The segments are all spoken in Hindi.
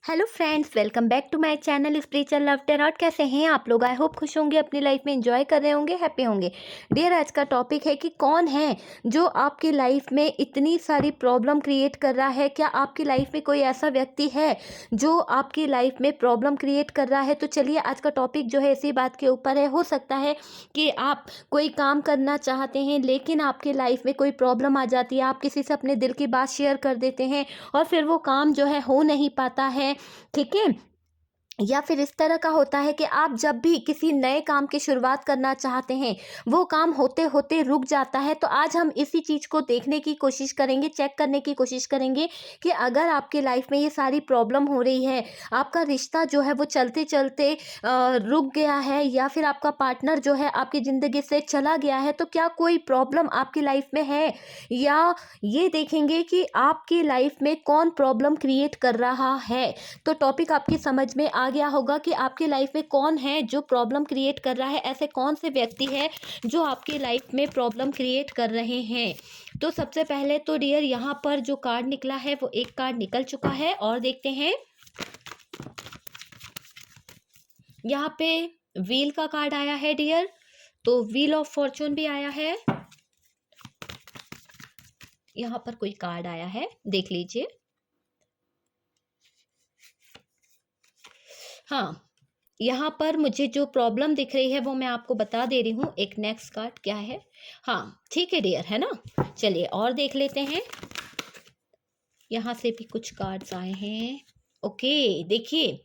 Hello friends, welcome back to my channel spiritual love tarot. कैसे हैं आप लोग? आई होप खुश होंगे, अपनी लाइफ में एंजॉय कर रहे होंगे, हैप्पी होंगे। डियर, आज का टॉपिक है कि कौन है जो आपकी लाइफ में इतनी सारी प्रॉब्लम क्रिएट कर रहा है। क्या आपकी लाइफ में कोई ऐसा व्यक्ति है जो आपकी लाइफ में प्रॉब्लम क्रिएट कर रहा है? तो चलिए, आज का टॉपिक जो है इसी बात के ऊपर है। हो सकता है कि आप कोई काम करना चाहते हैं लेकिन आपकी लाइफ में कोई प्रॉब्लम आ जाती है। आप किसी से अपने दिल की बात शेयर कर देते हैं और फिर वो काम जो है हो नहीं पाता है। ठीक है। या फिर इस तरह का होता है कि आप जब भी किसी नए काम की शुरुआत करना चाहते हैं, वो काम होते होते रुक जाता है। तो आज हम इसी चीज़ को देखने की कोशिश करेंगे, चेक करने की कोशिश करेंगे कि अगर आपकी लाइफ में ये सारी प्रॉब्लम हो रही है, आपका रिश्ता जो है वो चलते चलते रुक गया है, या फिर आपका पार्टनर जो है आपकी ज़िंदगी से चला गया है, तो क्या कोई प्रॉब्लम आपकी लाइफ में है, या ये देखेंगे कि आपकी लाइफ में कौन प्रॉब्लम क्रिएट कर रहा है। तो टॉपिक आपकी समझ में आ गया होगा कि आपकी लाइफ में कौन है जो प्रॉब्लम क्रिएट कर रहा है। ऐसे कौन से व्यक्ति है जो आपकी लाइफ में प्रॉब्लम क्रिएट कर रहे हैं। तो सबसे पहले तो डियर, यहाँ पर जो कार्ड निकला है वो एक कार्ड निकल चुका है और देखते हैं। यहाँ पे व्हील का कार्ड आया है डियर, तो व्हील ऑफ फॉर्चून भी आया है। यहाँ पर कोई कार्ड आया है, देख लीजिए। हाँ, यहाँ पर मुझे जो प्रॉब्लम दिख रही है वो मैं आपको बता दे रही हूँ। एक नेक्स्ट कार्ड क्या है? हाँ, ठीक है डियर, है ना। चलिए और देख लेते हैं। यहाँ से भी कुछ कार्ड्स आए हैं। ओके, देखिए,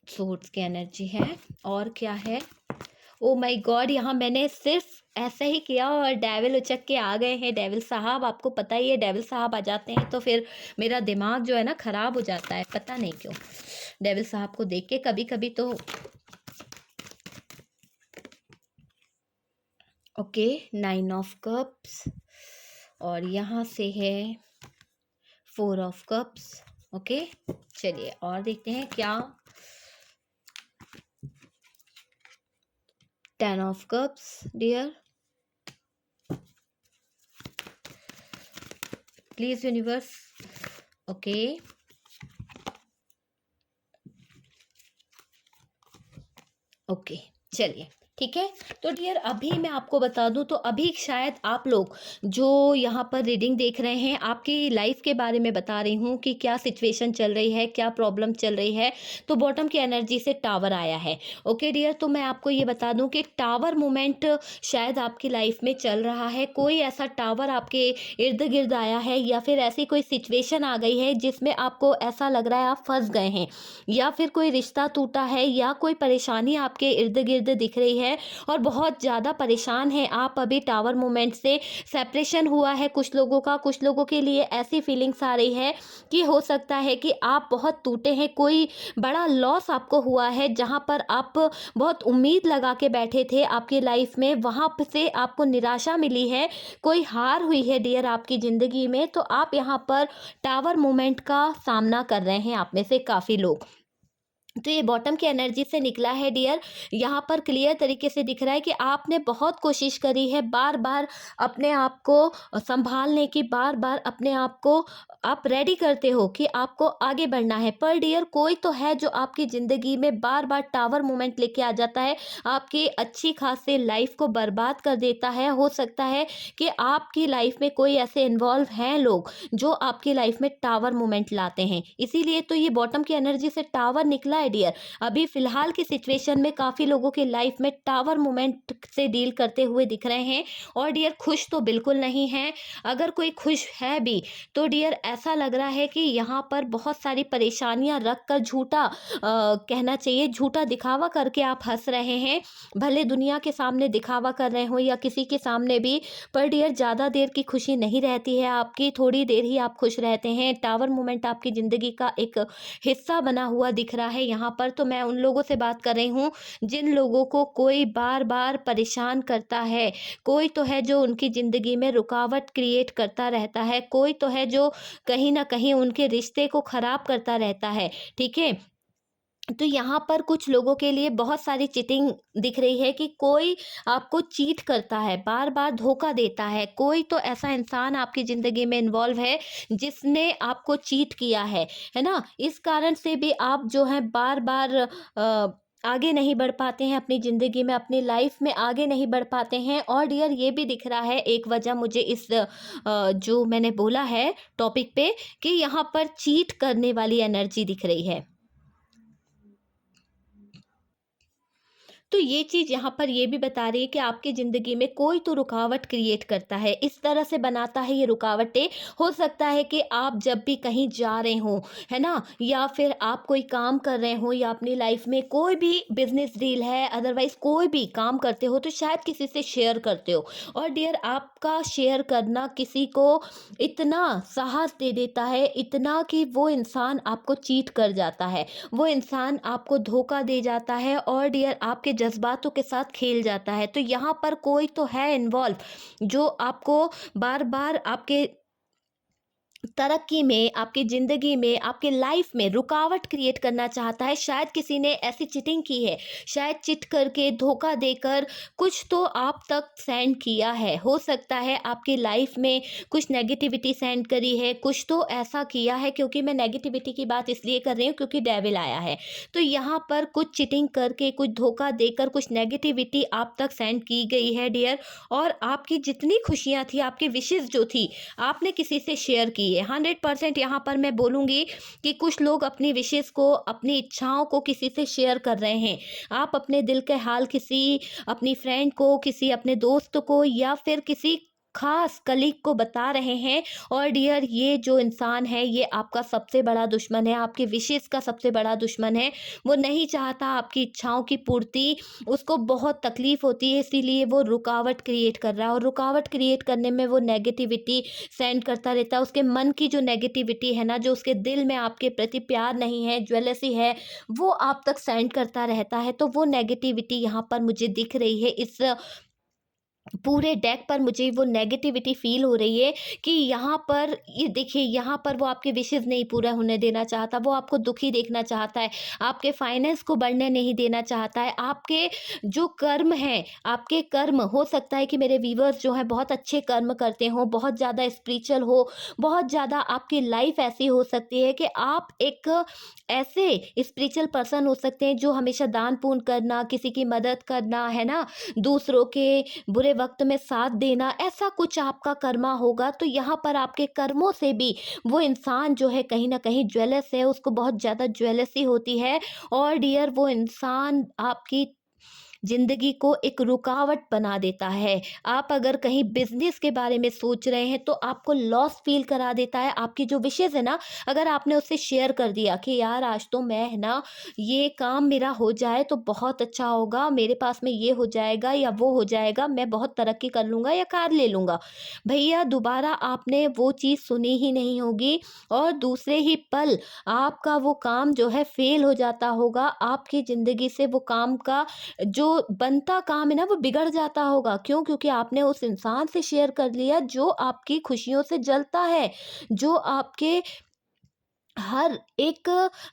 सोर्स की एनर्जी है और क्या है। ओ माय गॉड, यहाँ मैंने सिर्फ ऐसा ही किया और डेविल उचक के आ गए हैं। डेविल साहब, आपको पता ही है, डेविल साहब आ जाते हैं तो फिर मेरा दिमाग जो है ना खराब हो जाता है, पता नहीं क्यों। डेविल साहब को देख के कभी कभी तो। ओके, 9 ऑफ कप्स और यहाँ से है 4 ऑफ कप्स। ओके, चलिए और देखते हैं क्या। 10 of cups dear, please universe. Okay, okay, चलिए ठीक है। तो डियर, अभी मैं आपको बता दूं तो अभी शायद आप लोग जो यहाँ पर रीडिंग देख रहे हैं, आपकी लाइफ के बारे में बता रही हूँ कि क्या सिचुएशन चल रही है, क्या प्रॉब्लम चल रही है। तो बॉटम की एनर्जी से टावर आया है। ओके डियर, तो मैं आपको ये बता दूं कि टावर मोमेंट शायद आपकी लाइफ में चल रहा है। कोई ऐसा टावर आपके इर्द गिर्द आया है, या फिर ऐसी कोई सिचुएशन आ गई है जिसमें आपको ऐसा लग रहा है आप फंस गए हैं, या फिर कोई रिश्ता टूटा है, या कोई परेशानी आपके इर्द गिर्द दिख रही है और बहुत ज़्यादा परेशान हैं आप। अभी टावर मोमेंट से सेपरेशन हुआ है कुछ लोगों का। कुछ लोगों के लिए ऐसी फीलिंग्स आ रही है कि हो सकता है कि आप बहुत टूटे हैं, कोई बड़ा लॉस आपको हुआ है। जहाँ पर आप बहुत उम्मीद लगा के बैठे थे आपकी लाइफ में, वहाँ से आपको निराशा मिली है, कोई हार हुई है डियर आपकी ज़िंदगी में। तो आप यहाँ पर टावर मोमेंट का सामना कर रहे हैं, आप में से काफ़ी लोग। तो ये बॉटम की एनर्जी से निकला है डियर। यहाँ पर क्लियर तरीके से दिख रहा है कि आपने बहुत कोशिश करी है, बार बार अपने आप को संभालने की, बार बार अपने आप को आप रेडी करते हो कि आपको आगे बढ़ना है। पर डियर, कोई तो है जो आपकी ज़िंदगी में बार बार टावर मोमेंट लेके आ जाता है, आपकी अच्छी खासी लाइफ को बर्बाद कर देता है। हो सकता है कि आपकी लाइफ में कोई ऐसे इन्वॉल्व हैं लोग जो आपकी लाइफ में टावर मोमेंट लाते हैं। इसीलिए तो ये बॉटम की एनर्जी से टावर निकला है डियर। अभी फिलहाल की सिचुएशन में काफ़ी लोगों की लाइफ में टावर मोमेंट से डील करते हुए दिख रहे हैं। और डियर, खुश तो बिल्कुल नहीं है। अगर कोई खुश है भी तो डियर, ऐसा लग रहा है कि यहाँ पर बहुत सारी परेशानियां रख कर झूठा कहना चाहिए, झूठा दिखावा करके आप हंस रहे हैं। भले दुनिया के सामने दिखावा कर रहे हो या किसी के सामने भी, पर डियर ज़्यादा देर की खुशी नहीं रहती है आपकी, थोड़ी देर ही आप खुश रहते हैं। टावर मोमेंट आपकी ज़िंदगी का एक हिस्सा बना हुआ दिख रहा है यहाँ पर। तो मैं उन लोगों से बात कर रही हूँ जिन लोगों को कोई बार बार परेशान करता है, कोई तो है जो उनकी ज़िंदगी में रुकावट क्रिएट करता रहता है, कोई तो है जो कहीं ना कहीं उनके रिश्ते को ख़राब करता रहता है। ठीक है। तो यहाँ पर कुछ लोगों के लिए बहुत सारी चीटिंग दिख रही है कि कोई आपको चीट करता है, बार-बार धोखा देता है। कोई तो ऐसा इंसान आपकी ज़िंदगी में इन्वॉल्व है जिसने आपको चीट किया है ना? इस कारण से भी आप जो है बार-बार आगे नहीं बढ़ पाते हैं अपनी ज़िंदगी में, अपनी लाइफ़ में आगे नहीं बढ़ पाते हैं। और डियर ये भी दिख रहा है एक वजह मुझे इस जो मैंने बोला है टॉपिक पे, कि यहाँ पर चीट करने वाली एनर्जी दिख रही है। तो ये चीज़ यहाँ पर ये भी बता रही है कि आपकी ज़िंदगी में कोई तो रुकावट क्रिएट करता है, इस तरह से बनाता है ये रुकावटें। हो सकता है कि आप जब भी कहीं जा रहे हों, है ना? या फिर आप कोई काम कर रहे हों, या अपनी लाइफ़ में कोई भी बिज़नेस डील है, अदरवाइज़ कोई भी काम करते हो तो शायद किसी से शेयर करते हो। और डियर आपका शेयर करना किसी को इतना साहस दे देता है, इतना कि वो इंसान आपको चीट कर जाता है। वो इंसान आपको धोखा दे जाता है और डियर आपके जज़्बातों के साथ खेल जाता है। तो यहाँ पर कोई तो है इन्वॉल्व जो आपको बार-बार आपके तरक्की में, आपकी ज़िंदगी में, आपके लाइफ में रुकावट क्रिएट करना चाहता है। शायद किसी ने ऐसी चीटिंग की है, शायद चिट करके, धोखा देकर कुछ तो आप तक सेंड किया है। हो सकता है आपकी लाइफ में कुछ नेगेटिविटी सेंड करी है, कुछ तो ऐसा किया है, क्योंकि मैं नेगेटिविटी की बात इसलिए कर रही हूँ क्योंकि डेविल आया है। तो यहाँ पर कुछ चीटिंग करके, कुछ धोखा देकर, कुछ नेगेटिविटी आप तक सेंड की गई है डियर। और आपकी जितनी खुशियाँ थी, आपकी विशेज़ जो थी, आपने किसी से शेयर की है। 100% यहाँ पर मैं बोलूँगी कि कुछ लोग अपनी विशेज़ को, अपनी इच्छाओं को किसी से शेयर कर रहे हैं। आप अपने दिल के हाल किसी अपनी फ्रेंड को, किसी अपने दोस्त को, या फिर किसी ख़ास कलीग को बता रहे हैं। और डियर ये जो इंसान है ये आपका सबसे बड़ा दुश्मन है, आपकी विशेज़ का सबसे बड़ा दुश्मन है। वो नहीं चाहता आपकी इच्छाओं की पूर्ति, उसको बहुत तकलीफ़ होती है, इसीलिए वो रुकावट क्रिएट कर रहा है। और रुकावट क्रिएट करने में वो नेगेटिविटी सेंड करता रहता है। उसके मन की जो नेगेटिविटी है ना, जो उसके दिल में आपके प्रति प्यार नहीं है, जेलसी है, वो आप तक सेंड करता रहता है। तो वो नेगेटिविटी यहाँ पर मुझे दिख रही है, इस पूरे डेक पर मुझे वो नेगेटिविटी फ़ील हो रही है कि यहाँ पर ये देखिए, यहाँ पर वो आपके विशेज़ नहीं पूरा होने देना चाहता, वो आपको दुखी देखना चाहता है, आपके फाइनेंस को बढ़ने नहीं देना चाहता है। आपके जो कर्म हैं, आपके कर्म, हो सकता है कि मेरे व्यूअर्स जो हैं बहुत अच्छे कर्म करते हों, बहुत ज़्यादा स्पिरिचुअल हो, बहुत ज़्यादा आपकी लाइफ़ ऐसी हो सकती है कि आप एक ऐसे स्पिरिचुअल पर्सन हो सकते हैं जो हमेशा दान पुण्य करना, किसी की मदद करना, है ना? दूसरों के बुरे वक़्त में साथ देना, ऐसा कुछ आपका कर्मा होगा। तो यहाँ पर आपके कर्मों से भी वो इंसान जो है कहीं न कहीं जेलस है, उसको बहुत ज़्यादा जेलसी होती है। और डियर वो इंसान आपकी ज़िंदगी को एक रुकावट बना देता है। आप अगर कहीं बिज़नेस के बारे में सोच रहे हैं तो आपको लॉस फ़ील करा देता है। आपकी जो विशेज़ है ना, अगर आपने उससे शेयर कर दिया कि यार आज तो मैं है ना, ये काम मेरा हो जाए तो बहुत अच्छा होगा, मेरे पास में ये हो जाएगा या वो हो जाएगा, मैं बहुत तरक्की कर लूँगा या कार ले लूँगा। भैया दोबारा आपने वो चीज़ सुनी ही नहीं होगी और दूसरे ही पल आपका वो काम जो है फ़ेल हो जाता होगा। आपकी ज़िंदगी से वो काम का जो बनता काम है ना वो बिगड़ जाता होगा। क्यों? क्योंकि आपने उस इंसान से शेयर कर लिया जो आपकी खुशियों से जलता है, जो आपके हर एक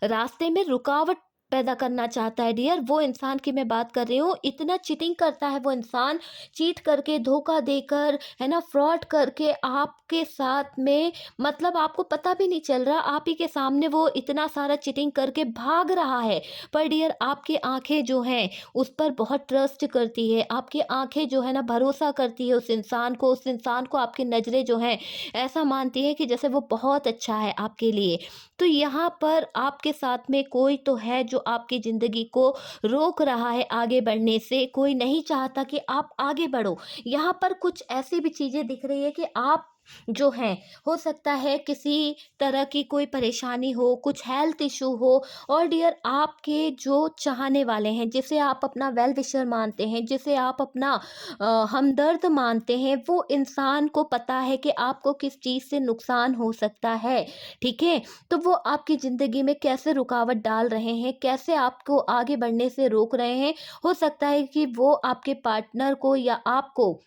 रास्ते में रुकावट पैदा करना चाहता है डियर। वो इंसान की मैं बात कर रही हूँ, इतना चीटिंग करता है वो इंसान, चीट करके, धोखा देकर, है ना, फ्रॉड करके आपके साथ में, मतलब आपको पता भी नहीं चल रहा, आप ही के सामने वो इतना सारा चीटिंग करके भाग रहा है। पर डियर आपकी आंखें जो हैं उस पर बहुत ट्रस्ट करती है, आपकी आंखें जो है ना भरोसा करती है उस इंसान को, उस इंसान को आपकी नज़रें जो हैं ऐसा मानती है कि जैसे वो बहुत अच्छा है आपके लिए। तो यहाँ पर आपके साथ में कोई तो है जो आपकी ज़िंदगी को रोक रहा है आगे बढ़ने से, कोई नहीं चाहता कि आप आगे बढ़ो। यहाँ पर कुछ ऐसी भी चीज़ें दिख रही है कि आप जो हैं, हो सकता है किसी तरह की कोई परेशानी हो, कुछ हेल्थ इश्यू हो। और डियर आपके जो चाहने वाले हैं, जिसे आप अपना वेल विशर मानते हैं, जिसे आप अपना हमदर्द मानते हैं, वो इंसान को पता है कि आपको किस चीज़ से नुकसान हो सकता है, ठीक है? तो वो आपकी ज़िंदगी में कैसे रुकावट डाल रहे हैं, कैसे आपको आगे बढ़ने से रोक रहे हैं। हो सकता है कि वो आपके पार्टनर को या आपको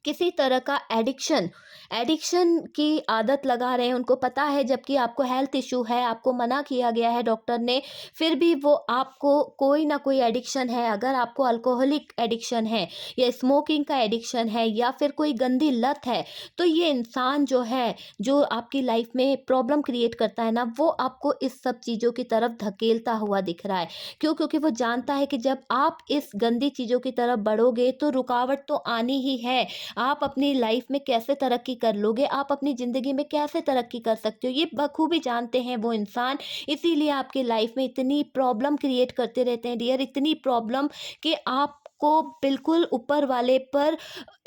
किसी तरह का एडिक्शन एडिक्शन की आदत लगा रहे हैं, उनको पता है जबकि आपको हेल्थ इशू है, आपको मना किया गया है डॉक्टर ने, फिर भी वो आपको कोई ना कोई एडिक्शन है। अगर आपको अल्कोहलिक एडिक्शन है या स्मोकिंग का एडिक्शन है या फिर कोई गंदी लत है, तो ये इंसान जो है, जो आपकी लाइफ में प्रॉब्लम क्रिएट करता है ना, वो आपको इस सब चीज़ों की तरफ धकेलता हुआ दिख रहा है। क्यों? क्योंकि वो जानता है कि जब आप इस गंदी चीज़ों की तरफ बढ़ोगे तो रुकावट तो आनी ही है। आप अपनी लाइफ में कैसे तरक्की कर लोगे, आप अपनी ज़िंदगी में कैसे तरक्की कर सकते हो, ये बखूबी जानते हैं वो इंसान। इसीलिए आपकी लाइफ में इतनी प्रॉब्लम क्रिएट करते रहते हैं डियर, इतनी प्रॉब्लम कि आपको बिल्कुल ऊपर वाले पर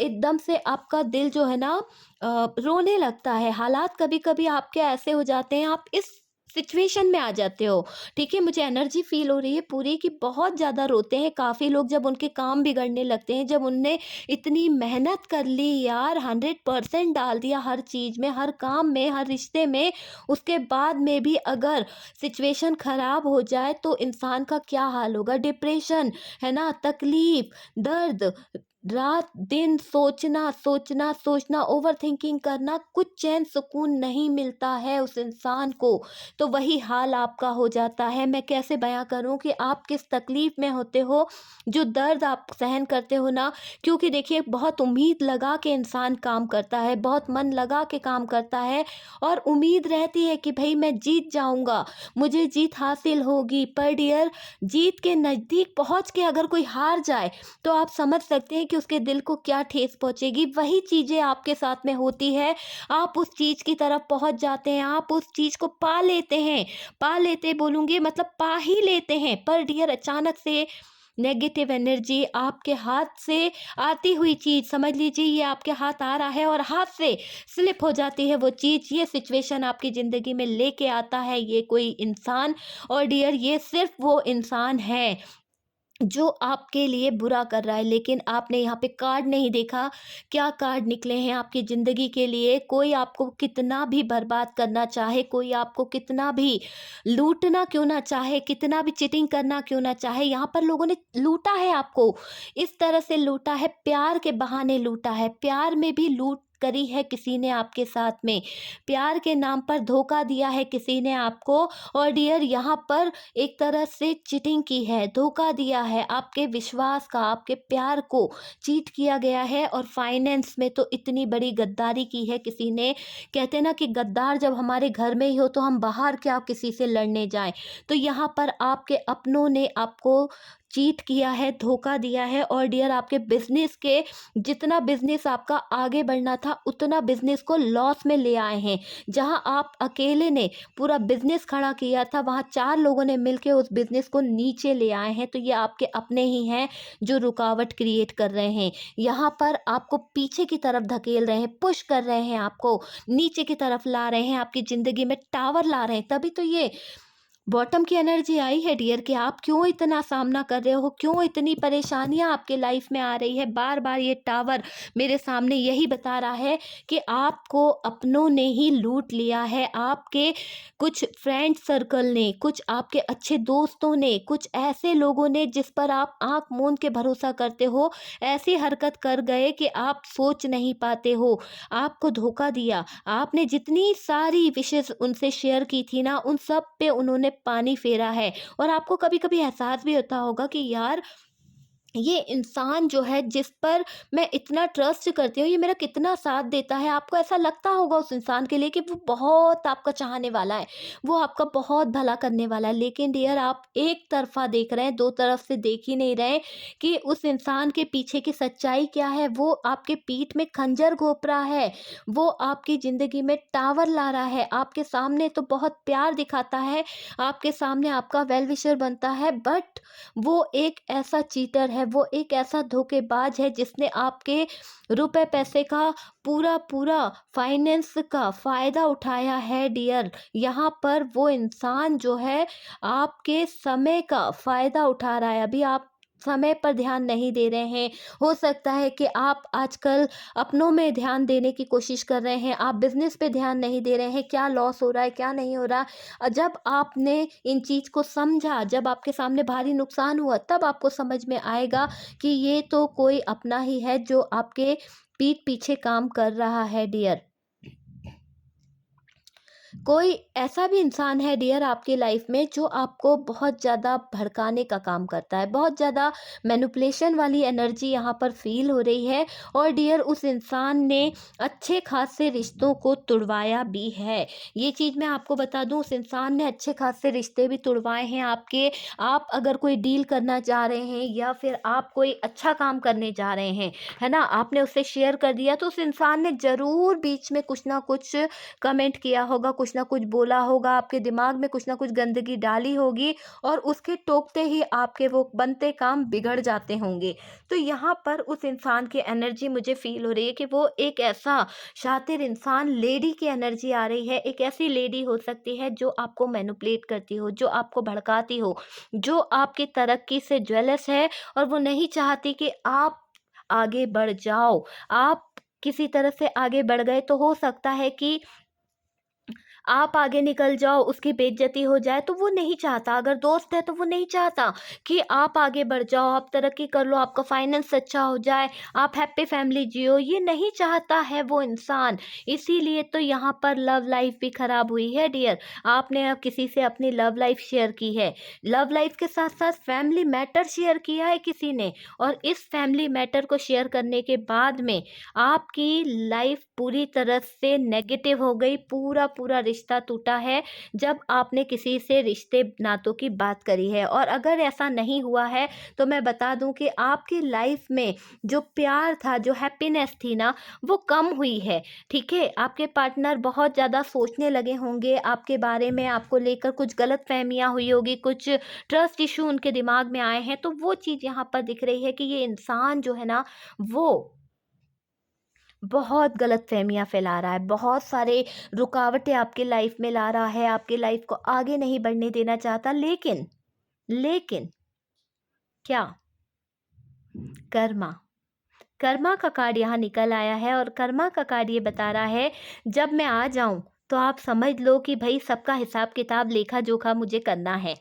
एकदम से आपका दिल जो है ना रोने लगता है। हालात कभी-कभी आपके ऐसे हो जाते हैं, आप इस सिचुएशन में आ जाते हो, ठीक है? मुझे एनर्जी फ़ील हो रही है पूरी कि बहुत ज़्यादा रोते हैं काफ़ी लोग जब उनके काम बिगड़ने लगते हैं, जब उनने इतनी मेहनत कर ली यार, 100% डाल दिया हर चीज़ में, हर काम में, हर रिश्ते में, उसके बाद में भी अगर सिचुएशन ख़राब हो जाए तो इंसान का क्या हाल होगा? डिप्रेशन, है ना? तकलीफ़, दर्द, रात दिन सोचना सोचना सोचना, ओवरथिंकिंग करना, कुछ चैन सुकून नहीं मिलता है उस इंसान को। तो वही हाल आपका हो जाता है। मैं कैसे बयां करूं कि आप किस तकलीफ में होते हो, जो दर्द आप सहन करते हो ना। क्योंकि देखिए, बहुत उम्मीद लगा के इंसान काम करता है, बहुत मन लगा के काम करता है और उम्मीद रहती है कि भाई मैं जीत जाऊंगा, मुझे जीत हासिल होगी। पर डियर, जीत के नज़दीक पहुंच के अगर कोई हार जाए तो आप समझ सकते हैं कि उसके दिल को क्या ठेस पहुंचेगी। वही चीज़ें आपके साथ में होती है, आप उस चीज़ की तरफ पहुंच जाते हैं, आप उस चीज़ को पा लेते हैं, पा लेते बोलूँगी मतलब पा ही लेते हैं। पर डियर, अचानक से नेगेटिव एनर्जी आपके हाथ से आती हुई चीज़, समझ लीजिए ये आपके हाथ आ रहा है और हाथ से स्लिप हो जाती है वो चीज़, ये सिचुएशन आपकी ज़िंदगी में लेके आता है ये कोई इंसान। और डियर, ये सिर्फ वो इंसान है जो आपके लिए बुरा कर रहा है, लेकिन आपने यहाँ पे कार्ड नहीं देखा, क्या कार्ड निकले हैं आपकी ज़िंदगी के लिए। कोई आपको कितना भी बर्बाद करना चाहे, कोई आपको कितना भी लूटना क्यों ना चाहे, कितना भी चीटिंग करना क्यों ना चाहे, यहाँ पर लोगों ने लूटा है आपको, इस तरह से लूटा है, प्यार के बहाने लूटा है, प्यार में भी लूट करी है किसी ने आपके साथ में, प्यार के नाम पर धोखा दिया है किसी ने आपको। और डियर, यहाँ पर एक तरह से चीटिंग की है, धोखा दिया है, आपके विश्वास का, आपके प्यार को चीट किया गया है। और फाइनेंस में तो इतनी बड़ी गद्दारी की है किसी ने। कहते हैं ना कि गद्दार जब हमारे घर में ही हो तो हम बाहर क्या किसी से लड़ने जाएं। तो यहाँ पर आपके अपनों ने आपको चीट किया है, धोखा दिया है। और डियर, आपके बिजनेस के, जितना बिजनेस आपका आगे बढ़ना था उतना बिजनेस को लॉस में ले आए हैं। जहां आप अकेले ने पूरा बिजनेस खड़ा किया था, वहां 4 लोगों ने मिलकर उस बिजनेस को नीचे ले आए हैं। तो ये आपके अपने ही हैं जो रुकावट क्रिएट कर रहे हैं, यहाँ पर आपको पीछे की तरफ धकेल रहे हैं, पुश कर रहे हैं, आपको नीचे की तरफ ला रहे हैं, आपकी ज़िंदगी में टावर ला रहे हैं। तभी तो ये बॉटम की एनर्जी आई है डियर कि आप क्यों इतना सामना कर रहे हो, क्यों इतनी परेशानियां आपके लाइफ में आ रही है। बार बार ये टावर मेरे सामने यही बता रहा है कि आपको अपनों ने ही लूट लिया है, आपके कुछ फ्रेंड सर्कल ने, कुछ आपके अच्छे दोस्तों ने, कुछ ऐसे लोगों ने जिस पर आप आंख मूंद के भरोसा करते हो, ऐसी हरकत कर गए कि आप सोच नहीं पाते हो, आपको धोखा दिया। आपने जितनी सारी विशेष उनसे शेयर की थी ना, उन सब पे उन्होंने पानी फेरा है। और आपको कभी-कभी एहसास भी होता होगा कि यार, ये इंसान जो है जिस पर मैं इतना ट्रस्ट करती हूँ, ये मेरा कितना साथ देता है। आपको ऐसा लगता होगा उस इंसान के लिए कि वो बहुत आपका चाहने वाला है, वो आपका बहुत भला करने वाला है। लेकिन डियर, आप एक तरफ़ा देख रहे हैं, दो तरफ से देख ही नहीं रहे कि उस इंसान के पीछे की सच्चाई क्या है। वो आपके पीठ में खंजर घोंप रहा है, वो आपकी ज़िंदगी में टावर ला रहा है, आपके सामने तो बहुत प्यार दिखाता है, आपके सामने आपका वेल विशर बनता है, बट वो एक ऐसा चीटर है, वो एक ऐसा धोखेबाज है जिसने आपके रुपए पैसे का पूरा पूरा फाइनेंस का फ़ायदा उठाया है डियर। यहाँ पर वो इंसान जो है आपके समय का फ़ायदा उठा रहा है। अभी आप समय पर ध्यान नहीं दे रहे हैं। हो सकता है कि आप आजकल अपनों में ध्यान देने की कोशिश कर रहे हैं, आप बिज़नेस पे ध्यान नहीं दे रहे हैं, क्या लॉस हो रहा है, क्या नहीं हो रहा। जब आपने इन चीज़ को समझा, जब आपके सामने भारी नुकसान हुआ, तब आपको समझ में आएगा कि ये तो कोई अपना ही है जो आपके पीठ पीछे काम कर रहा है डियर। कोई ऐसा भी इंसान है डियर आपकी लाइफ में जो आपको बहुत ज़्यादा भड़काने का काम करता है, बहुत ज़्यादा मैनिपुलेशन वाली एनर्जी यहाँ पर फील हो रही है। और डियर उस इंसान ने अच्छे खासे रिश्तों को तुड़वाया भी है। ये चीज़ मैं आपको बता दूं, उस इंसान ने अच्छे खासे रिश्ते भी तुड़वाए हैं आपके। आप अगर कोई डील करना चाह रहे हैं या फिर आप कोई अच्छा काम करने जा रहे हैं, है ना, आपने उससे शेयर कर दिया, तो उस इंसान ने ज़रूर बीच में कुछ ना कुछ कमेंट किया होगा, कुछ ना कुछ बोला होगा, आपके दिमाग में कुछ ना कुछ गंदगी डाली होगी और उसके टोकते ही आपके वो बनते काम बिगड़ जाते होंगे। तो यहाँ पर उस इंसान की एनर्जी मुझे फ़ील हो रही है कि वो एक ऐसा शातिर इंसान, लेडी की एनर्जी आ रही है। एक ऐसी लेडी हो सकती है जो आपको मैनिपुलेट करती हो, जो आपको भड़काती हो, जो आपकी तरक्की से जेलस है और वो नहीं चाहती कि आप आगे बढ़ जाओ। आप किसी तरह से आगे बढ़ गए तो हो सकता है कि आप आगे निकल जाओ, उसकी बेइज्जती हो जाए, तो वो नहीं चाहता। अगर दोस्त है तो वो नहीं चाहता कि आप आगे बढ़ जाओ, आप तरक्की कर लो, आपका फाइनेंस अच्छा हो जाए, आप हैप्पी फैमिली जियो, ये नहीं चाहता है वो इंसान। इसीलिए तो यहाँ पर लव लाइफ भी खराब हुई है डियर। आपने अब किसी से अपनी लव लाइफ शेयर की है, लव लाइफ के साथ साथ फैमिली मैटर शेयर किया है किसी ने, और इस फैमिली मैटर को शेयर करने के बाद में आपकी लाइफ पूरी तरह से नेगेटिव हो गई, पूरा पूरा रिश्ता टूटा है जब आपने किसी से रिश्ते नातों की बात करी है। और अगर ऐसा नहीं हुआ है तो मैं बता दूं कि आपकी लाइफ में जो प्यार था, जो हैप्पीनेस थी ना, वो कम हुई है। ठीक है, आपके पार्टनर बहुत ज़्यादा सोचने लगे होंगे आपके बारे में, आपको लेकर कुछ गलत फहमियाँ हुई होगी, कुछ ट्रस्ट इशू उनके दिमाग में आए हैं, तो वो चीज़ यहाँ पर दिख रही है कि ये इंसान जो है ना, वो बहुत गलतफ़हमियाँ फैला रहा है, बहुत सारे रुकावटें आपकी लाइफ़ में ला रहा है, आपकी लाइफ़ को आगे नहीं बढ़ने देना चाहता। लेकिन लेकिन क्या? कर्मा, कर्मा का कार्ड यहाँ निकल आया है और कर्मा का कार्ड ये बता रहा है, जब मैं आ जाऊँ तो आप समझ लो कि भई सबका हिसाब-किताब, लेखा-जोखा मुझे करना है।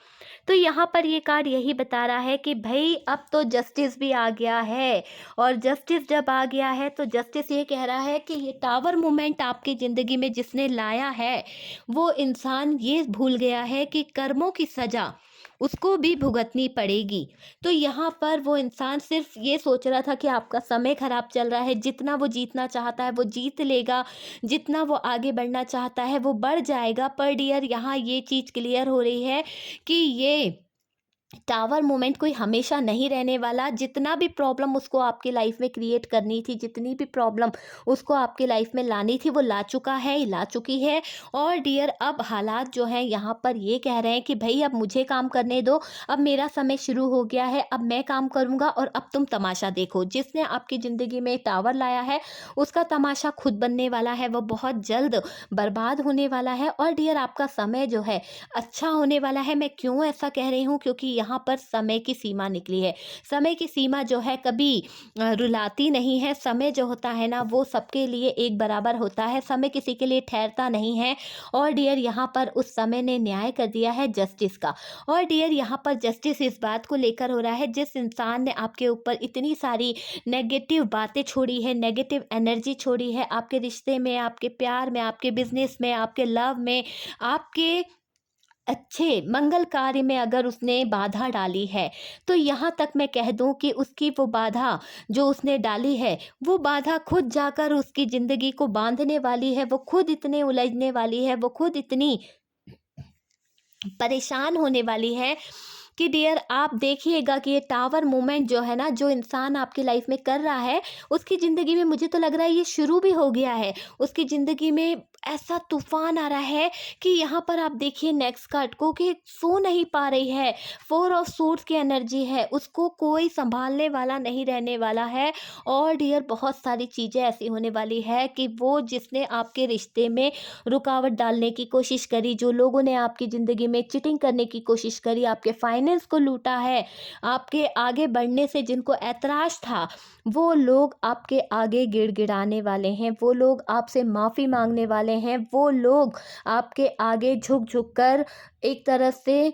तो यहाँ पर ये कार्ड यही बता रहा है कि भई अब तो जस्टिस भी आ गया है, और जस्टिस जब आ गया है तो जस्टिस ये कह रहा है कि ये टावर मोमेंट आपकी ज़िंदगी में जिसने लाया है, वो इंसान ये भूल गया है कि कर्मों की सज़ा उसको भी भुगतनी पड़ेगी। तो यहाँ पर वो इंसान सिर्फ़ ये सोच रहा था कि आपका समय ख़राब चल रहा है, जितना वो जीतना चाहता है वो जीत लेगा, जितना वो आगे बढ़ना चाहता है वो बढ़ जाएगा। पर डियर यहाँ ये चीज़ क्लियर हो रही है कि ये टावर मोमेंट कोई हमेशा नहीं रहने वाला। जितना भी प्रॉब्लम उसको आपकी लाइफ में क्रिएट करनी थी, जितनी भी प्रॉब्लम उसको आपकी लाइफ में लानी थी, वो ला चुका है, ला चुकी है। और डियर अब हालात जो हैं यहाँ पर ये कह रहे हैं कि भई अब मुझे काम करने दो, अब मेरा समय शुरू हो गया है, अब मैं काम करूँगा और अब तुम तमाशा देखो। जिसने आपकी ज़िंदगी में टावर लाया है उसका तमाशा खुद बनने वाला है, वो बहुत जल्द बर्बाद होने वाला है। और डियर आपका समय जो है अच्छा होने वाला है। मैं क्यों ऐसा कह रही हूँ? क्योंकि यहाँ पर समय की सीमा निकली है। समय की सीमा जो है कभी रुलाती नहीं है। समय जो होता है ना, वो सबके लिए एक बराबर होता है। समय किसी के लिए ठहरता नहीं है। और डियर यहाँ पर उस समय ने न्याय कर दिया है जस्टिस का। और डियर यहाँ पर जस्टिस इस बात को लेकर हो रहा है, जिस इंसान ने आपके ऊपर इतनी सारी नेगेटिव बातें छोड़ी है, नेगेटिव एनर्जी छोड़ी है आपके रिश्ते में, आपके प्यार में, आपके बिज़नेस में, आपके लव में, आपके अच्छे मंगल कार्य में अगर उसने बाधा डाली है, तो यहाँ तक मैं कह दूँ कि उसकी वो बाधा जो उसने डाली है, वो बाधा खुद जाकर उसकी ज़िंदगी को बाँधने वाली है। वो खुद इतने उलझने वाली है, वो खुद इतनी परेशान होने वाली है कि डियर आप देखिएगा कि ये टावर मोमेंट जो है ना, जो इंसान आपकी लाइफ में कर रहा है, उसकी ज़िंदगी में मुझे तो लग रहा है ये शुरू भी हो गया है। उसकी ज़िंदगी में ऐसा तूफान आ रहा है कि यहाँ पर आप देखिए नेक्स्ट कार्ड को कि सो नहीं पा रही है। फोर ऑफ सूट्स की एनर्जी है, उसको कोई संभालने वाला नहीं रहने वाला है। और डियर बहुत सारी चीज़ें ऐसी होने वाली है कि वो जिसने आपके रिश्ते में रुकावट डालने की कोशिश करी, जो लोगों ने आपकी ज़िंदगी में चीटिंग करने की कोशिश करी, आपके फाइनेंस को लूटा है, आपके आगे बढ़ने से जिनको ऐतराज़ था, वो लोग आपके आगे गिड़गिड़ाने वाले हैं, वो लोग आपसे माफ़ी मांगने वाले हैं, वो लोग आपके आगे झुक झुक कर एक तरह से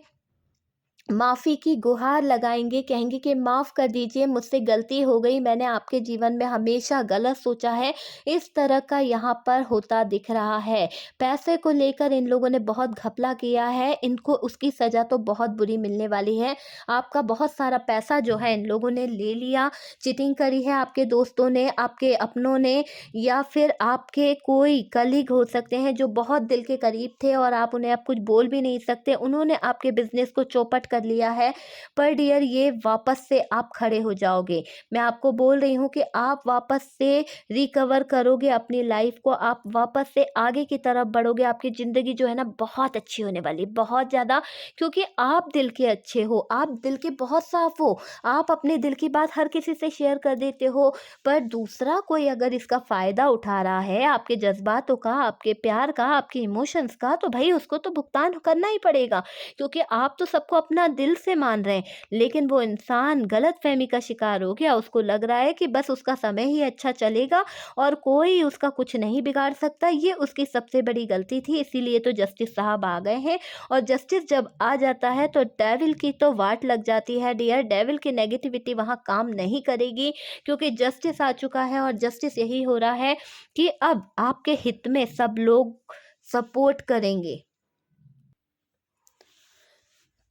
माफ़ी की गुहार लगाएँगे, कहेंगे कि माफ़ कर दीजिए, मुझसे गलती हो गई, मैंने आपके जीवन में हमेशा गलत सोचा है। इस तरह का यहाँ पर होता दिख रहा है। पैसे को लेकर इन लोगों ने बहुत घपला किया है, इनको उसकी सज़ा तो बहुत बुरी मिलने वाली है। आपका बहुत सारा पैसा जो है इन लोगों ने ले लिया, चीटिंग करी है आपके दोस्तों ने, आपके अपनों ने, या फिर आपके कोई कलीग हो सकते हैं जो बहुत दिल के करीब थे और आप उन्हें अब कुछ बोल भी नहीं सकते, उन्होंने आपके बिज़नेस को चौपट कर लिया है। पर डियर, ये वापस से आप खड़े हो जाओगे। मैं आपको बोल रही हूँ कि आप वापस से रिकवर करोगे अपनी लाइफ़ को, आप वापस से आगे की तरफ बढ़ोगे, आपकी ज़िंदगी जो है ना बहुत अच्छी होने वाली है, बहुत ज़्यादा, क्योंकि आप दिल के अच्छे हो, आप दिल के बहुत साफ़ हो, आप अपने दिल की बात हर किसी से शेयर कर देते हो। पर दूसरा कोई अगर इसका फ़ायदा उठा रहा है आपके जज़्बातों का, आपके प्यार का, आपके इमोशंस का, तो भई उसको तो भुगतान करना ही पड़ेगा, क्योंकि आप तो सबको अपना दिल से मान रहे हैं, लेकिन वो इंसान गलतफ़हमी का शिकार हो गया। उसको लग रहा है कि बस उसका समय ही अच्छा चलेगा और कोई उसका कुछ नहीं बिगाड़ सकता। ये उसकी सबसे बड़ी गलती थी, इसीलिए तो जस्टिस साहब आ गए हैं। और जस्टिस जब आ जाता है तो डेविल की तो वाट लग जाती है डियर। डेविल की नेगेटिविटी वहाँ काम नहीं करेगी, क्योंकि जस्टिस आ चुका है और जस्टिस यही हो रहा है कि अब आपके हित में सब लोग सपोर्ट करेंगे।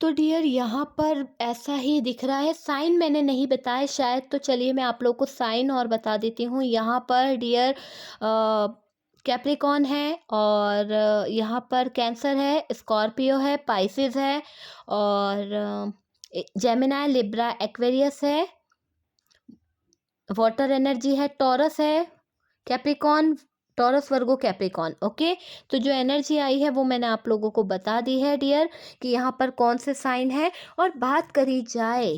तो डियर, यहाँ पर ऐसा ही दिख रहा है। साइन मैंने नहीं बताए शायद, तो चलिए मैं आप लोग को साइन और बता देती हूँ। यहाँ पर डियर कैप्रिकॉन है, और यहाँ पर कैंसर है, स्कॉर्पियो है, पाइसिस है, और जेमिनाई, लिब्रा, एक्वेरियस है, वाटर एनर्जी है, टॉरस है, कैप्रिकॉन, टॉरस, वर्गो, कैप्रिकॉन। ओके, तो जो एनर्जी आई है वो मैंने आप लोगों को बता दी है डियर, कि यहाँ पर कौन से साइन है। और बात करी जाए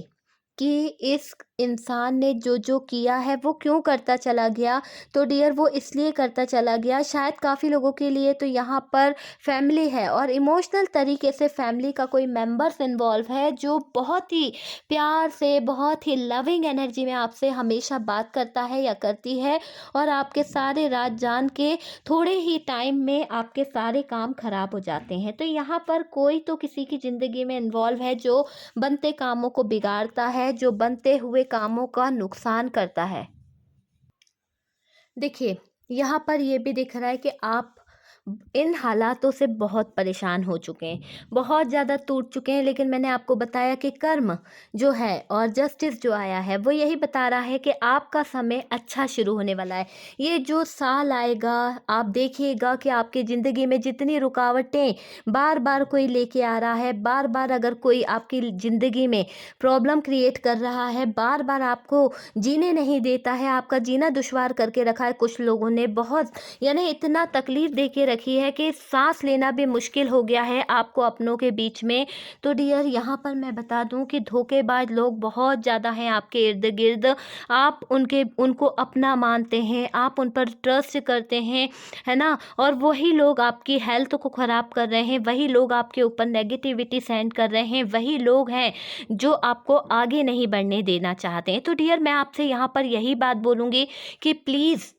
कि इस इंसान ने जो जो किया है वो क्यों करता चला गया, तो डियर वो इसलिए करता चला गया, शायद काफ़ी लोगों के लिए तो यहाँ पर फैमिली है और इमोशनल तरीके से फैमिली का कोई मेंबर्स इन्वॉल्व है, जो बहुत ही प्यार से, बहुत ही लविंग एनर्जी में आपसे हमेशा बात करता है या करती है, और आपके सारे राज जान के थोड़े ही टाइम में आपके सारे काम खराब हो जाते हैं। तो यहाँ पर कोई तो किसी की ज़िंदगी में इन्वॉल्व है जो बनते कामों को बिगाड़ता है, जो बनते हुए कामों का नुकसान करता है। देखिए, यहाँ पर ये भी दिख रहा है कि आप इन हालातों से बहुत परेशान हो चुके हैं, बहुत ज़्यादा टूट चुके हैं, लेकिन मैंने आपको बताया कि कर्म जो है और जस्टिस जो आया है वो यही बता रहा है कि आपका समय अच्छा शुरू होने वाला है। ये जो साल आएगा, आप देखिएगा कि आपकी ज़िंदगी में जितनी रुकावटें बार-बार कोई लेके आ रहा है, बार-बार अगर कोई आपकी ज़िंदगी में प्रॉब्लम क्रिएट कर रहा है, बार-बार आपको जीने नहीं देता है, आपका जीना दुश्वार करके रखा है कुछ लोगों ने, बहुत यानी इतना तकलीफ़ दे के रखी है कि सांस लेना भी मुश्किल हो गया है आपको अपनों के बीच में। तो डियर, यहाँ पर मैं बता दूँ कि धोखेबाज लोग बहुत ज़्यादा हैं आपके इर्द-गिर्द। आप उनको अपना मानते हैं, आप उन पर ट्रस्ट करते हैं, है ना? और वही लोग आपकी हेल्थ को ख़राब कर रहे हैं, वही लोग आपके ऊपर नेगेटिविटी सेंड कर रहे हैं, वही लोग हैं जो आपको आगे नहीं बढ़ने देना चाहते हैं। तो डियर, मैं आपसे यहाँ पर यही बात बोलूँगी कि प्लीज़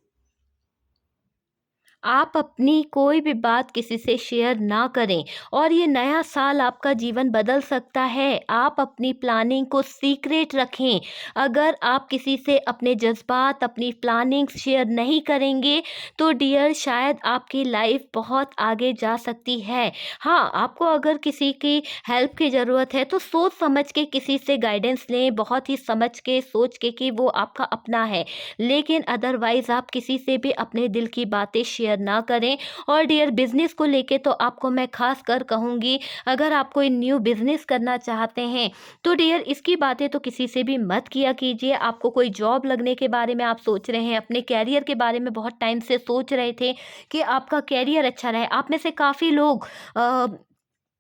आप अपनी कोई भी बात किसी से शेयर ना करें, और ये नया साल आपका जीवन बदल सकता है। आप अपनी प्लानिंग को सीक्रेट रखें। अगर आप किसी से अपने जज़्बात, अपनी प्लानिंग्स शेयर नहीं करेंगे, तो डियर शायद आपकी लाइफ़ बहुत आगे जा सकती है। हाँ, आपको अगर किसी की हेल्प की ज़रूरत है तो सोच समझ के किसी से गाइडेंस लें, बहुत ही समझ के, सोच के कि वो आपका अपना है। लेकिन अदरवाइज़ आप किसी से भी अपने दिल की बातें शेयर ना करें। और डियर, बिज़नेस को लेके तो आपको मैं ख़ास कर कहूँगी, अगर आप कोई न्यू बिज़नेस करना चाहते हैं, तो डियर इसकी बातें तो किसी से भी मत किया कीजिए। आपको कोई जॉब लगने के बारे में आप सोच रहे हैं, अपने करियर के बारे में बहुत टाइम से सोच रहे थे कि आपका करियर अच्छा रहे। आप में से काफ़ी लोग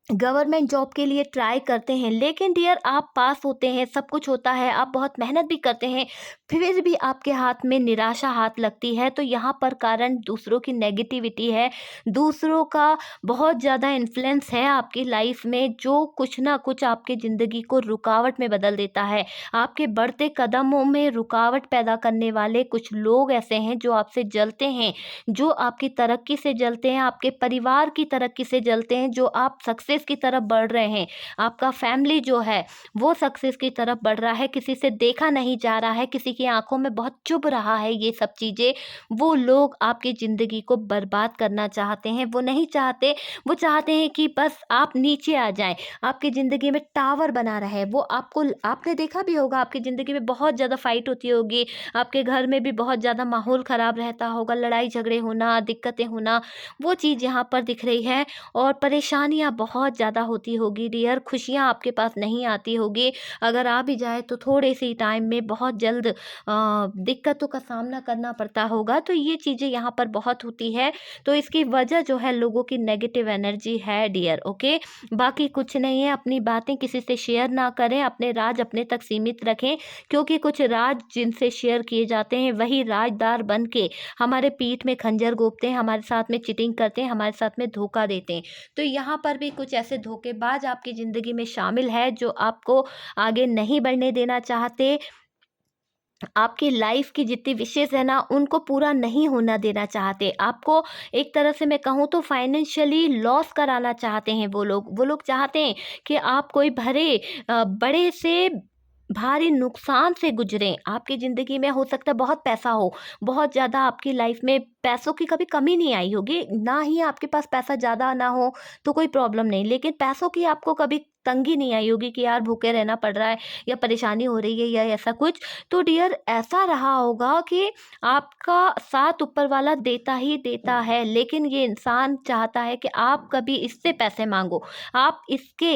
गवर्नमेंट जॉब के लिए ट्राई करते हैं, लेकिन डियर आप पास होते हैं, सब कुछ होता है, आप बहुत मेहनत भी करते हैं, फिर भी आपके हाथ में निराशा हाथ लगती है। तो यहाँ पर कारण दूसरों की नेगेटिविटी है, दूसरों का बहुत ज़्यादा इन्फ्लुएंस है आपकी लाइफ में, जो कुछ ना कुछ आपकी ज़िंदगी को रुकावट में बदल देता है। आपके बढ़ते कदमों में रुकावट पैदा करने वाले कुछ लोग ऐसे हैं जो आपसे जलते हैं, जो आपकी तरक्की से जलते हैं, आपके परिवार की तरक्की से जलते हैं, जो आप सक्सेस सक्सेस की तरफ बढ़ रहे हैं, आपका फैमिली जो है वो सक्सेस की तरफ बढ़ रहा है, किसी से देखा नहीं जा रहा है, किसी की आंखों में बहुत चुभ रहा है ये सब चीज़ें, वो लोग आपकी ज़िंदगी को बर्बाद करना चाहते हैं। वो नहीं चाहते, वो चाहते हैं कि बस आप नीचे आ जाएं, आपकी ज़िंदगी में टावर बना रहे। वो आपको, आपने देखा भी होगा आपकी ज़िंदगी में बहुत ज़्यादा फाइट होती होगी, आपके घर में भी बहुत ज़्यादा माहौल ख़राब रहता होगा, लड़ाई झगड़े होना, दिक्कतें होना, वो चीज़ यहाँ पर दिख रही है। और परेशानियाँ बहुत ज़्यादा होती होगी डियर, खुशियाँ आपके पास नहीं आती होगी, अगर आ भी जाए तो थोड़े से टाइम में बहुत जल्द दिक्कतों का सामना करना पड़ता होगा। तो ये चीज़ें यहाँ पर बहुत होती है, तो इसकी वजह जो है लोगों की नेगेटिव एनर्जी है डियर, ओके। बाकी कुछ नहीं है, अपनी बातें किसी से शेयर ना करें, अपने राज अपने तक सीमित रखें, क्योंकि कुछ राज जिनसे शेयर किए जाते हैं वही राजदार बन के हमारे पीठ में खंजर घोंपते हैं, हमारे साथ में चीटिंग करते हैं, हमारे साथ में धोखा देते हैं। तो यहाँ पर भी कुछ ऐसे धोखेबाज आपकी ज़िंदगी में शामिल है जो आपको आगे नहीं बढ़ने देना चाहते, आपकी लाइफ की जितनी विशेज़ है ना उनको पूरा नहीं होना देना चाहते। आपको एक तरह से मैं कहूँ तो फाइनेंशियली लॉस कराना चाहते हैं वो लोग। वो लोग चाहते हैं कि आप कोई बड़े से भारी नुकसान से गुज़रें। आपकी ज़िंदगी में हो सकता है बहुत पैसा हो, बहुत ज़्यादा आपकी लाइफ में पैसों की कभी कमी नहीं आई होगी, ना ही आपके पास पैसा ज़्यादा ना हो तो कोई प्रॉब्लम नहीं, लेकिन पैसों की आपको कभी तंगी नहीं आई होगी कि यार भूखे रहना पड़ रहा है या परेशानी हो रही है या ऐसा कुछ। तो डियर ऐसा रहा होगा कि आपका साथ ऊपर वाला देता ही देता है, लेकिन ये इंसान चाहता है कि आप कभी इससे पैसे मांगो, आप इसके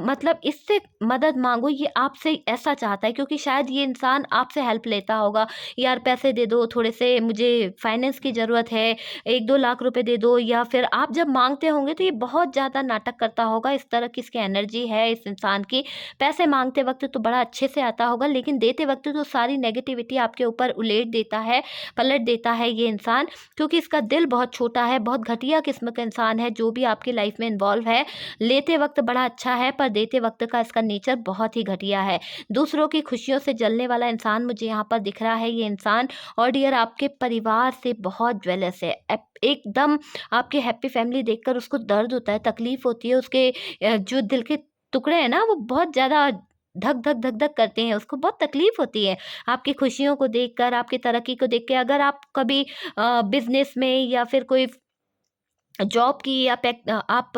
मतलब इससे मदद मांगो, ये आपसे ऐसा चाहता है, क्योंकि शायद ये इंसान आपसे हेल्प लेता होगा, यार पैसे दे दो थोड़े से, मुझे फाइनेंस की ज़रूरत है, 1-2 लाख रुपए दे दो, या फिर आप जब मांगते होंगे तो ये बहुत ज़्यादा नाटक करता होगा। इस तरह की इसकी एनर्जी है इस इंसान की। पैसे मांगते वक्त तो बड़ा अच्छे से आता होगा, लेकिन देते वक्त तो सारी नेगेटिविटी आपके ऊपर उलेट देता है, पलट देता है ये इंसान, क्योंकि इसका दिल बहुत छोटा है, बहुत घटिया किस्म का इंसान है जो भी आपकी लाइफ में इन्वॉल्व है। लेते वक्त बड़ा अच्छा है पर देते वक्त का इसका नेचर बहुत ही घटिया है। दूसरों की खुशियों से जलने वाला इंसान मुझे यहाँ पर दिख रहा है ये इंसान। और डियर आपके परिवार से बहुत जेलस है, एकदम आपकी हैप्पी फैमिली देखकर उसको दर्द होता है, तकलीफ होती है, उसके जो दिल के टुकड़े हैं ना वो बहुत ज़्यादा धक धक धक धक करते हैं, उसको बहुत तकलीफ होती है आपकी खुशियों को देखकर, आपकी तरक्की को देख के। अगर आप कभी बिजनेस में या फिर कोई जॉब की या आप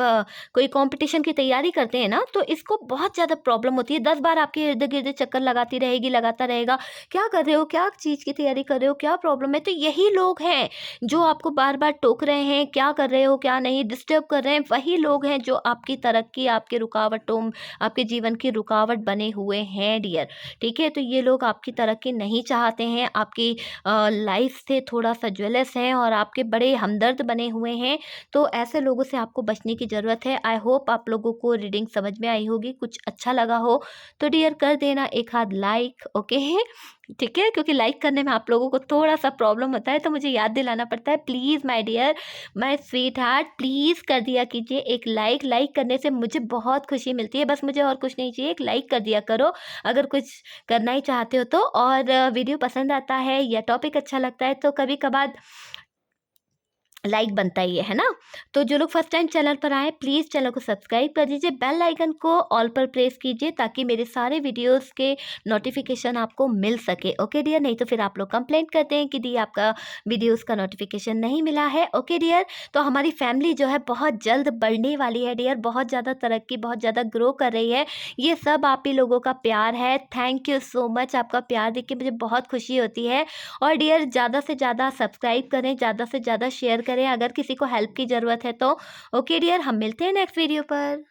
कोई कंपटीशन की तैयारी करते हैं ना, तो इसको बहुत ज़्यादा प्रॉब्लम होती है। 10 बार आपके इर्द-गिर्द चक्कर लगाती रहेगी, लगाता रहेगा, क्या कर रहे हो, क्या चीज़ की तैयारी कर रहे हो, क्या प्रॉब्लम है? तो यही लोग हैं जो आपको बार-बार टोक रहे हैं, क्या कर रहे हो, क्या नहीं, डिस्टर्ब कर रहे हैं। वही लोग हैं जो आपकी तरक्की, आपके रुकावटों, आपके जीवन की रुकावट बने हुए हैं डियर, ठीक है? तो ये लोग आपकी तरक्की नहीं चाहते हैं, आपकी लाइफ से थोड़ा-सा जेलस हैं और आपके बड़े हमदर्द बने हुए हैं। तो ऐसे लोगों से आपको बचने की ज़रूरत है। आई होप आप लोगों को रीडिंग समझ में आई होगी, कुछ अच्छा लगा हो तो डियर कर देना एक हाथ लाइक, ओके है, ठीक है? क्योंकि लाइक करने में आप लोगों को थोड़ा-सा प्रॉब्लम होता है तो मुझे याद दिलाना पड़ता है। Please my dear, my sweetheart, please कर दिया कीजिए एक लाइक। लाइक करने से मुझे बहुत खुशी मिलती है, बस मुझे और कुछ नहीं चाहिए, एक लाइक कर दिया करो अगर कुछ करना ही चाहते हो तो। और वीडियो पसंद आता है या टॉपिक अच्छा लगता है तो कभी-कभार लाइक बनता ही है ना? तो जो लोग फर्स्ट टाइम चैनल पर आए प्लीज़ चैनल को सब्सक्राइब कर दीजिए, बेल आइकन को ऑल पर प्रेस कीजिए ताकि मेरे सारे वीडियोस के नोटिफिकेशन आपको मिल सके, ओके डियर? नहीं तो फिर आप लोग कंप्लेंट करते हैं कि दी आपका वीडियोस का नोटिफिकेशन नहीं मिला है, ओके डियर? तो हमारी फैमिली जो है बहुत जल्द बढ़ने वाली है डियर, बहुत ज़्यादा तरक्की, बहुत ज़्यादा ग्रो कर रही है। ये सब आप ही लोगों का प्यार है। थैंक यू सो मच, आपका प्यार देख के मुझे बहुत खुशी होती है। और डियर ज़्यादा से ज़्यादा सब्सक्राइब करें, ज़्यादा से ज़्यादा शेयर करें अगर किसी को हेल्प की ज़रूरत है तो। ओके डियर, हम मिलते हैं नेक्स्ट वीडियो पर।